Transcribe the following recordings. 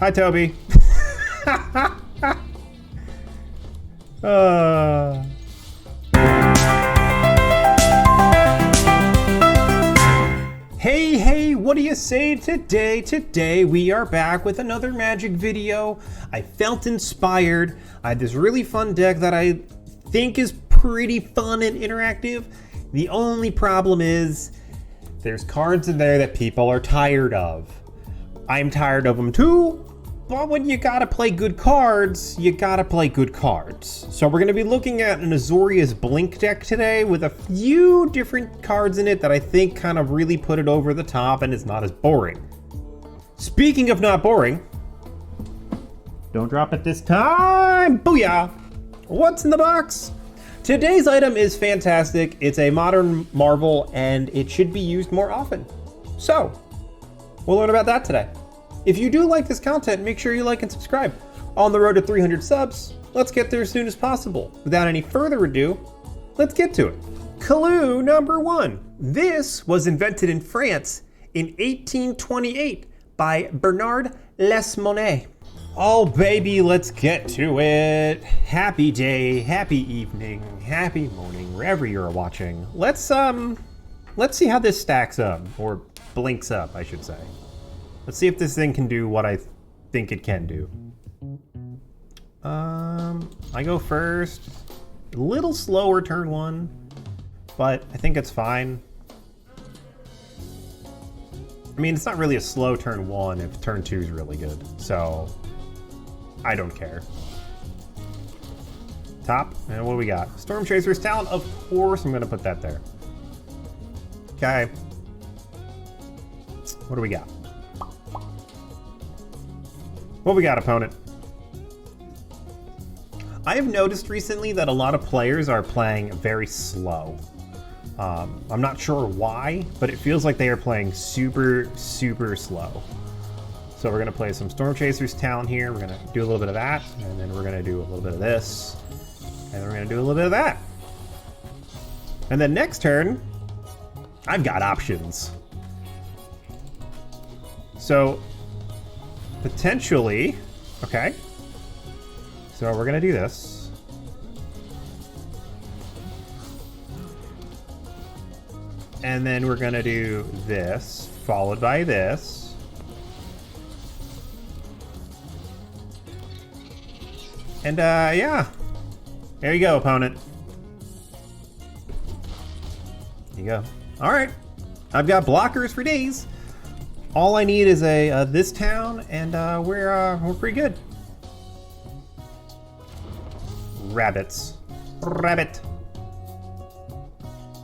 Hi, Toby. Hey, what do you say today? Today we are back with another Magic video. I felt inspired. I had this really fun deck that I think is pretty fun and interactive. The only problem is there's cards in there that people are tired of. I'm tired of them too, but when you gotta play good cards, you gotta play good cards. So we're gonna be looking at an Azorius Blink deck today with a few different cards in it that I think kind of really put it over the top and is not as boring. Speaking of not boring, don't drop it this time, booyah! What's in the box? Today's item is fantastic. It's a modern marvel and it should be used more often. So, we'll learn about that today. If you do like this content, make sure you like and subscribe. On the road to 300 subs, let's get there as soon as possible. Without any further ado, let's get to it. Clue number 1. This was invented in France in 1828 by Bernard Lesmonnet. Oh baby, let's get to it. Happy day, happy evening, happy morning, wherever you're watching. Let's see how this stacks up, or blinks up, I should say. Let's see if this thing can do what I think it can do. I go first. A little slower turn 1, but I think it's fine. I mean, it's not really a slow turn 1 if turn 2 is really good, so I don't care. Top, and what do we got? Stormchaser's Talent, of course I'm gonna put that there. Okay. What do we got? What we got, opponent? I have noticed recently that a lot of players are playing very slow. I'm not sure why, but it feels like they are playing super slow. So we're gonna play some Stormchaser's Talent here. We're gonna do a little bit of that, and then we're gonna do a little bit of this, and then we're gonna do a little bit of that. And then next turn, I've got options. So potentially, okay. So we're gonna do this. And then we're gonna do this, followed by this. And yeah, there you go, opponent. There you go. All right, I've got blockers for days. All I need is a this town, and we're pretty good. Rabbits, rabbit.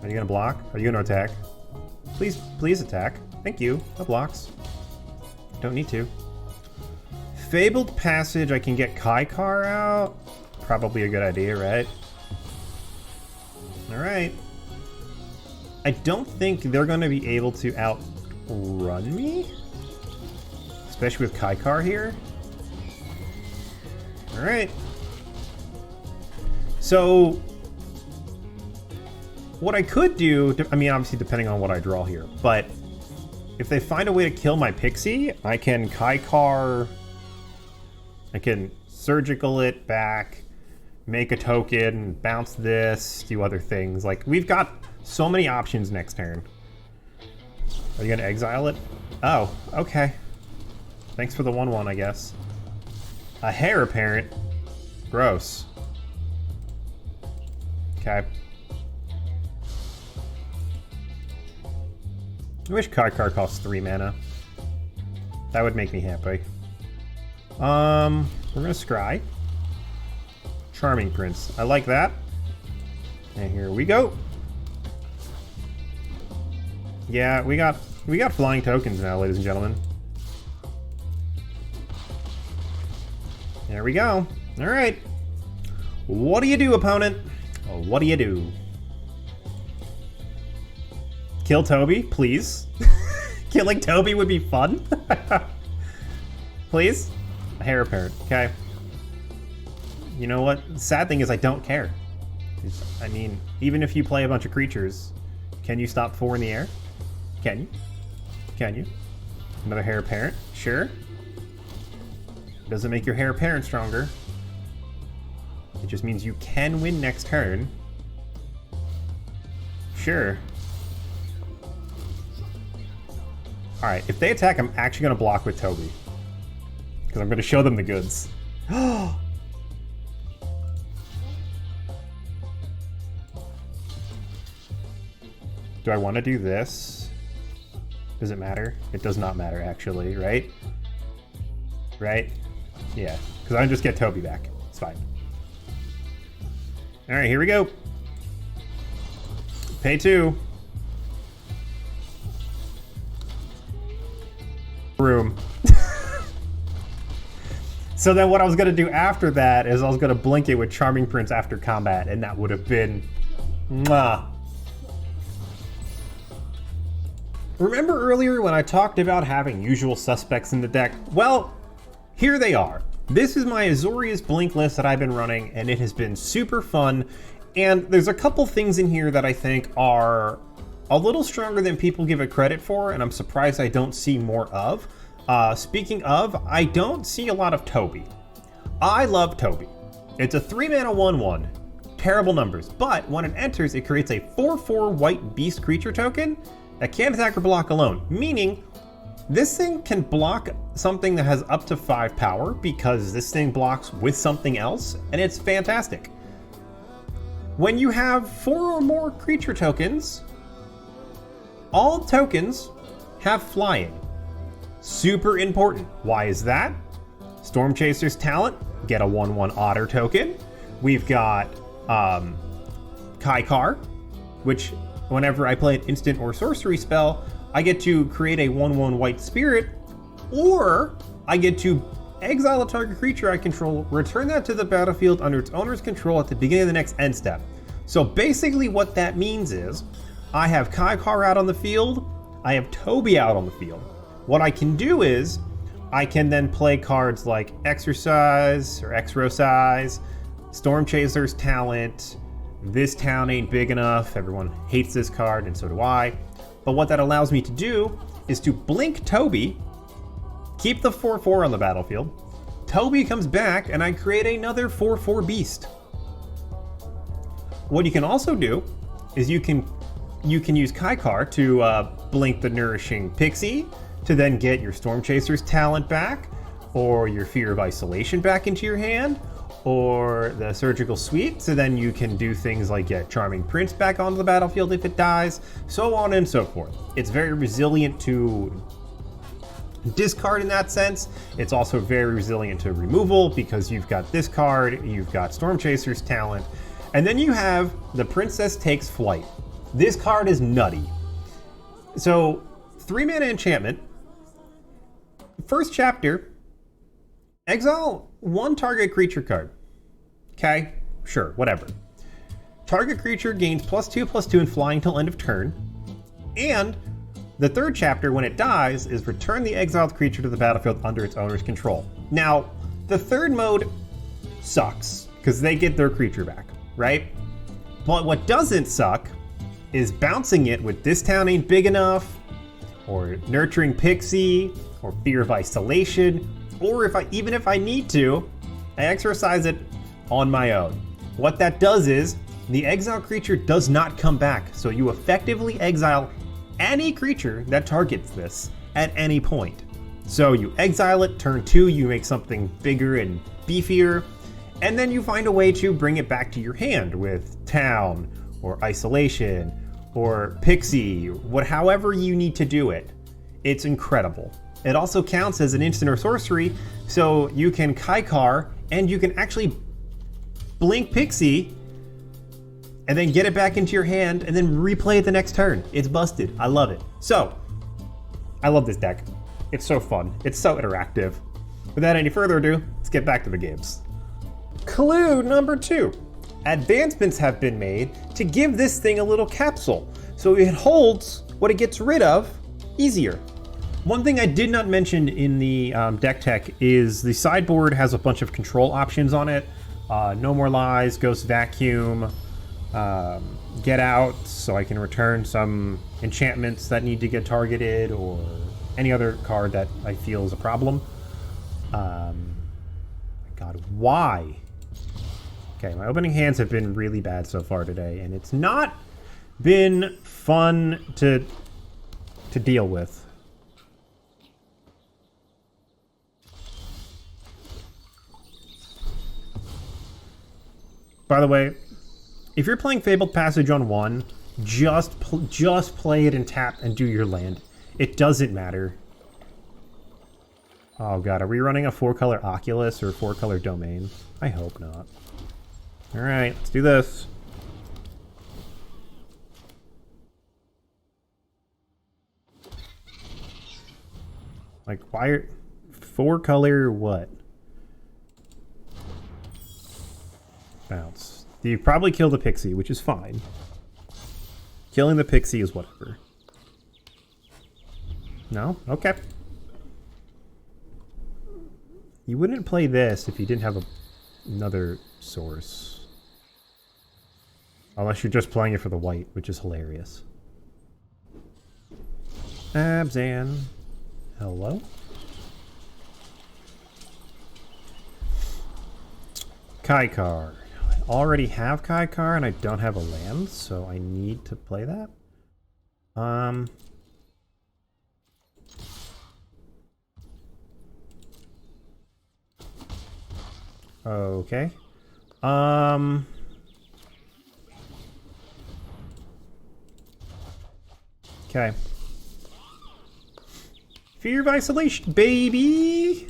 Are you gonna block? Are you gonna attack? Please attack. Thank you. No blocks. Don't need to. Fabled Passage, I can get Kykar out. Probably a good idea, right? Alright. I don't think they're going to be able to outrun me. Especially with Kykar here. Alright. So, what I could do, I mean, obviously depending on what I draw here, but if they find a way to kill my Pixie, I can Kykar... I can surgical it back, make a token, bounce this, do other things. Like, we've got so many options next turn. Are you gonna exile it? Oh, okay. Thanks for the 1/1, I guess. A Heir Apparent. Gross. Okay. I wish Kykar costs 3 mana. That would make me happy. We're gonna scry. Charming Prince. I like that. And here we go. Yeah, we got flying tokens now, ladies and gentlemen. There we go. All right. What do you do, opponent? What do you do? Kill Toby, please. Killing Toby would be fun. Please. A Heir Apparent. Okay. You know what? The sad thing is I don't care. I mean, even if you play a bunch of creatures, can you stop 4 in the air? Can you? Can you? Another Heir Apparent? Sure. doesn't make your heir apparent stronger. It just means you can win next turn. Sure. Alright, if they attack, I'm actually going to block with Toby. Because I'm going to show them the goods. Do I want to do this? Does it matter? It does not matter, actually, right? Right? Yeah, because I just get Toby back. It's fine. Alright, here we go. Pay 2. Room. So then what I was going to do after that is I was going to blink it with Charming Prince after combat, and that would have been... Mwah. Remember earlier when I talked about having usual suspects in the deck? Well, here they are. This is my Azorius Blink list that I've been running, and it has been super fun. And there's a couple things in here that I think are a little stronger than people give it credit for, and I'm surprised I don't see more of. Speaking of, I don't see a lot of Toby. I love Toby. It's a 3-mana 1/1. Terrible numbers, but when it enters, it creates a 4/4 white beast creature token that can't attack or block alone, meaning this thing can block something that has up to 5 power because this thing blocks with something else, and it's fantastic. When you have 4 or more creature tokens, all tokens have flying. Super important. Why is that? Stormchaser's talent, get a 1/1 otter token. We've got Kykar, which whenever I play an instant or sorcery spell, I get to create a 1/1 white spirit, or I get to exile a target creature I control, return that to the battlefield under its owner's control at the beginning of the next end step. So basically what that means is, I have Kykar out on the field, I have Toby out on the field. What I can do is, I can then play cards like Exorcise or Exorcise, Stormchaser's talent, this town ain't big enough, everyone hates this card and so do I. But what that allows me to do is to blink Toby, keep the 4/4 on the battlefield, Toby comes back and I create another 4/4 beast. What you can also do is you can use Kykar to blink the Nurturing Pixie to then get your Stormchaser's talent back, or your Fear of Isolation back into your hand, or the Surgical Sweep, so then you can do things like get Charming Prince back onto the battlefield if it dies, so on and so forth. It's very resilient to discard in that sense. It's also very resilient to removal because you've got this card, you've got Stormchaser's talent, and then you have the Princess Takes Flight. This card is nutty. So 3-mana enchantment. First chapter, exile 1 target creature card. Okay, sure, whatever. Target creature gains +2/+2 in flying till end of turn. And the third chapter, when it dies, is return the exiled creature to the battlefield under its owner's control. Now, the third mode sucks, because they get their creature back, right? But what doesn't suck is bouncing it with This Town Ain't Big Enough, or Nurturing Pixie, or Fear of Isolation, or even if I need to, I exorcise it on my own. What that does is, the exiled creature does not come back, so you effectively exile any creature that targets this at any point. So you exile it, turn 2, you make something bigger and beefier, and then you find a way to bring it back to your hand with Town, or Isolation, or Pixie, however you need to do it. It's incredible. It also counts as an instant or sorcery, so you can Kykar, and you can actually blink Pixie, and then get it back into your hand, and then replay it the next turn. It's busted. I love it. So, I love this deck. It's so fun. It's so interactive. Without any further ado, let's get back to the games. Clue number 2. Advancements have been made to give this thing a little capsule, so it holds what it gets rid of easier. One thing I did not mention in the deck tech is the sideboard has a bunch of control options on it. No More Lies, Ghost Vacuum, Get Out, so I can return some enchantments that need to get targeted, or any other card that I feel is a problem. god, why? Okay, my opening hands have been really bad so far today, and it's not been fun to deal with. By the way, if you're playing Fabled Passage on 1, just play it and tap and do your land. It doesn't matter. Oh god, are we running a 4-color Oculus or a 4-color Domain? I hope not. Alright, let's do this. Like, why are... 4-color what? Bounce. You probably kill the Pixie, which is fine. Killing the Pixie is whatever. No? Okay. You wouldn't play this if you didn't have another source. Unless you're just playing it for the white, which is hilarious. Abzan. Hello? Kykar. I already have Kykar and I don't have a land, so I need to play that. Okay. Okay. Fear of Isolation, baby!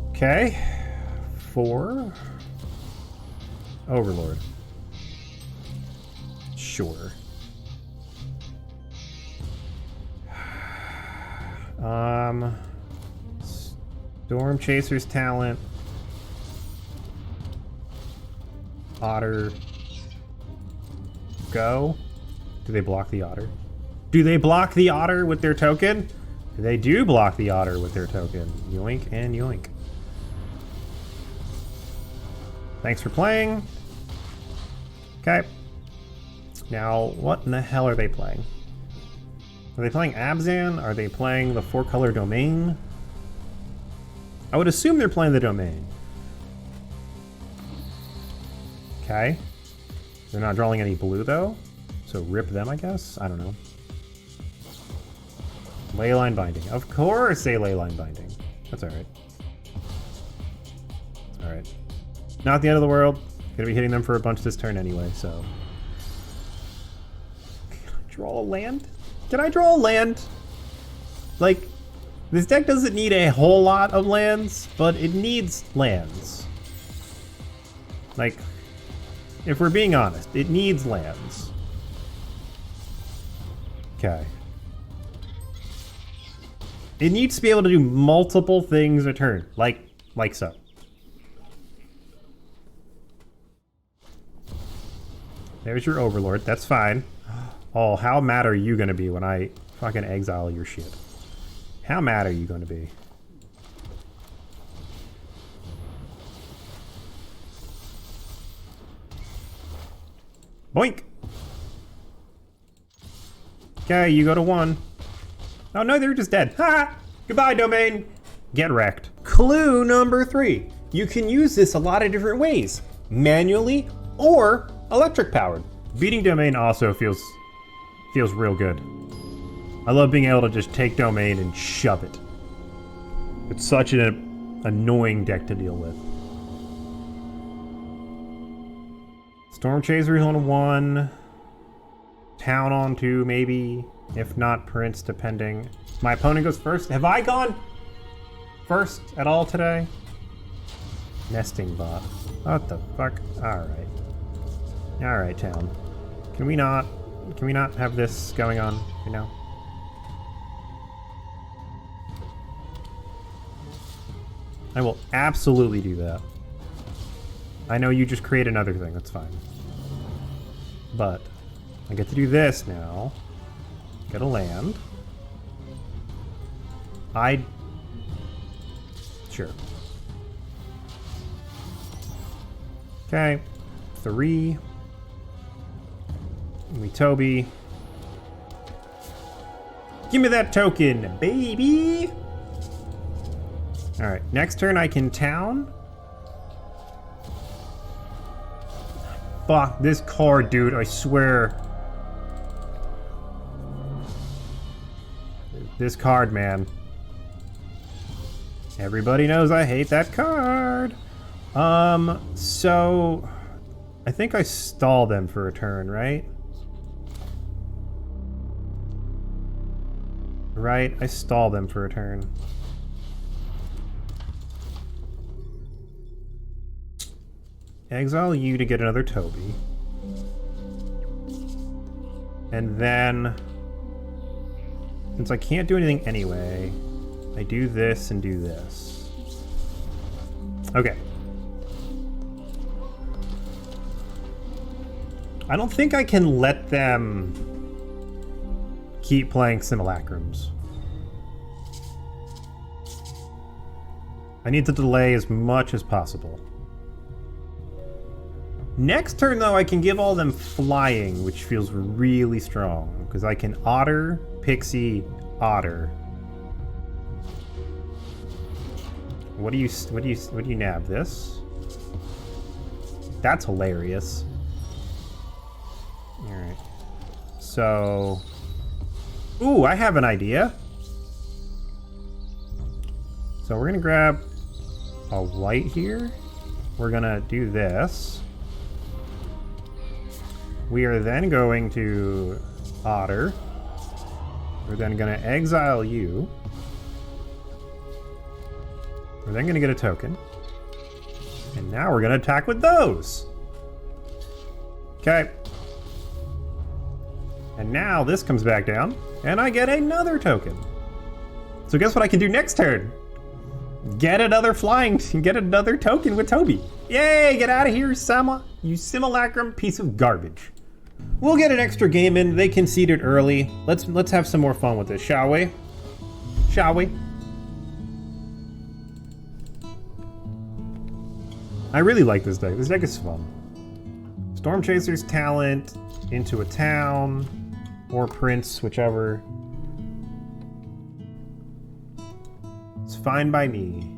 Okay. 4. Overlord. Sure. Stormchaser's talent. Otter. Go. Do they block the otter? Do they block the otter with their token? They do block the otter with their token. Yoink and yoink. Thanks for playing. Okay. Now, what in the hell are they playing? Are they playing Abzan? Are they playing the 4-color Domain? I would assume they're playing the Domain. Okay. They're not drawing any blue, though. So rip them, I guess? I don't know. Leyline Binding. Of course they Leyline Binding. That's alright. Alright. Not the end of the world. Gonna be hitting them for a bunch this turn anyway, so... Draw a land? Can I draw a land? Like, this deck doesn't need a whole lot of lands, but it needs lands. Like, if we're being honest, it needs lands. Okay. It needs to be able to do multiple things a turn, like so. There's your Overlord, that's fine. Oh, how mad are you gonna be when I fucking exile your shit? How mad are you gonna be? Boink! Okay, you go to 1. Oh no, they're just dead. Ha! Goodbye, Domain! Get wrecked. Clue number 3. You can use this a lot of different ways. Manually or electric powered. Beating Domain also feels real good. I love being able to just take Domain and shove it. It's such an annoying deck to deal with. Stormchaser on 1. Town on 2, maybe. If not, Prince, depending. My opponent goes first. Have I gone first at all today? Nesting bot. What the fuck? Alright. Alright, Town. Can we not have this going on, you know? I will absolutely do that. I know you just create another thing, that's fine. But I get to do this now. Get a land. Sure. Okay. 3. We Toby. Give me that token, baby. All right, next turn I can town. Fuck this card, dude, I swear. This card, man. Everybody knows I hate that card. So I think I stall them for a turn, right? Right, I stall them for a turn. Exile you to get another Toby. And then, since I can't do anything anyway, I do this and do this. Okay. I don't think I can let them keep playing Simulacrums. I need to delay as much as possible. Next turn, though, I can give all them flying, which feels really strong, because I can Otter, Pixie, Otter. What do you nab? This? That's hilarious. All right. So, ooh, I have an idea. So we're gonna grab a white here. We're gonna do this. We are then going to Otter. We're then going to exile you. We're then going to get a token. And now we're going to attack with those. Okay. And now this comes back down, and I get another token. So guess what I can do next turn? Get another flying, get another token with Toby. Yay, get out of here, you simulacrum piece of garbage. We'll get an extra game in. They conceded early. Let's have some more fun with this, shall we? Shall we? I really like this deck. This deck is fun. Stormchaser's talent into a town or Prince, whichever. It's fine by me.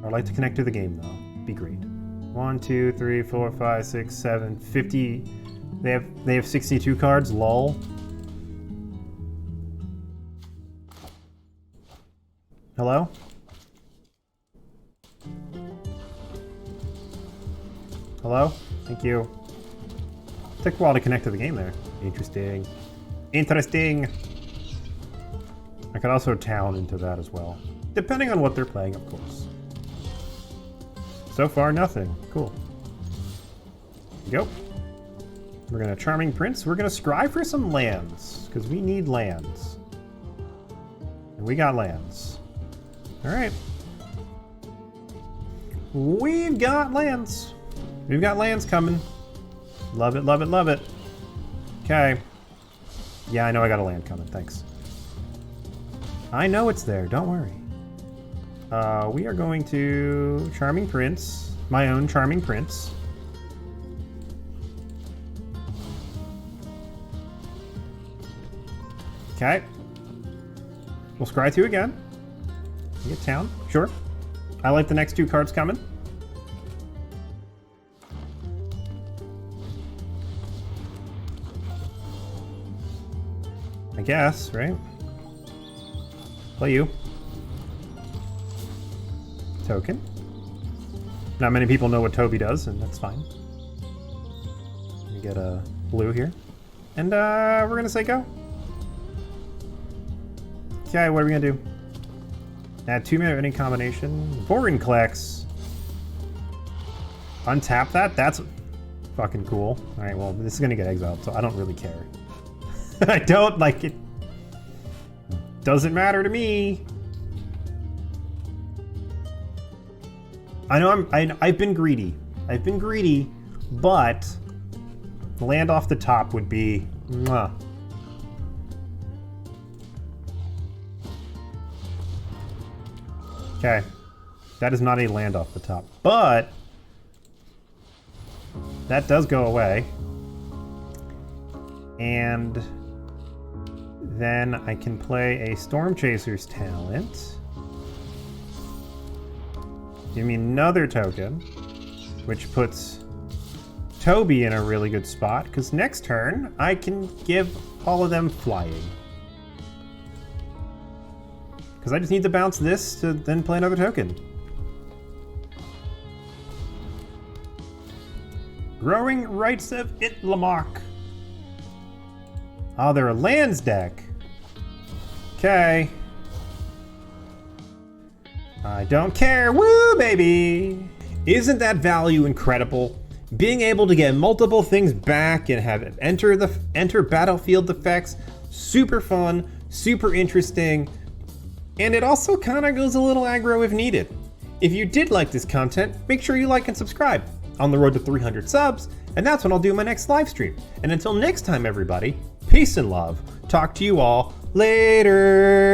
I'd like to connect to the game though. Be great. 1, 2, 3, 4, 5, 6, 7, 50. They have 62 cards, lol. Hello? Hello? Thank you. Took a while to connect to the game there. Interesting. Interesting. I could also town into that as well. Depending on what they're playing, of course. So far, nothing. Cool. Here we go. We're gonna Charming Prince. We're gonna scry for some lands, because we need lands. And we got lands. Alright. We've got lands. We've got lands coming. Love it, love it, love it. Okay. Yeah, I know I got a land coming, thanks. I know it's there, don't worry. We are going to Charming Prince, my own Charming Prince. Okay. We'll scry 2 again. Get town, sure. I like the next 2 cards coming. I guess, right? Play you. Token. Not many people know what Toby does, and that's fine. We get a blue here. And we're gonna say go. Okay, what are we gonna do? Add 2 mana of any combination. Vorinclex. Untap that? That's fucking cool. Alright, well, this is gonna get exiled, so I don't really care. I don't like it. Doesn't matter to me. I know I've been greedy. I've been greedy, but land off the top would be mwah. Okay. That is not a land off the top, but that does go away. And Then I can play a Stormchaser's talent. Give me another token, which puts Toby in a really good spot, because next turn I can give all of them flying. Because I just need to bounce this to then play another token. Growing Rights of Itlamok. Oh, they're a lands deck. Okay. I don't care. Woo, baby! Isn't that value incredible? Being able to get multiple things back and have it enter battlefield effects, super fun, super interesting, and it also kind of goes a little aggro if needed. If you did like this content, make sure you like and subscribe. On the road to 300 subs, and that's when I'll do my next live stream. And until next time, everybody, peace and love. Talk to you all later.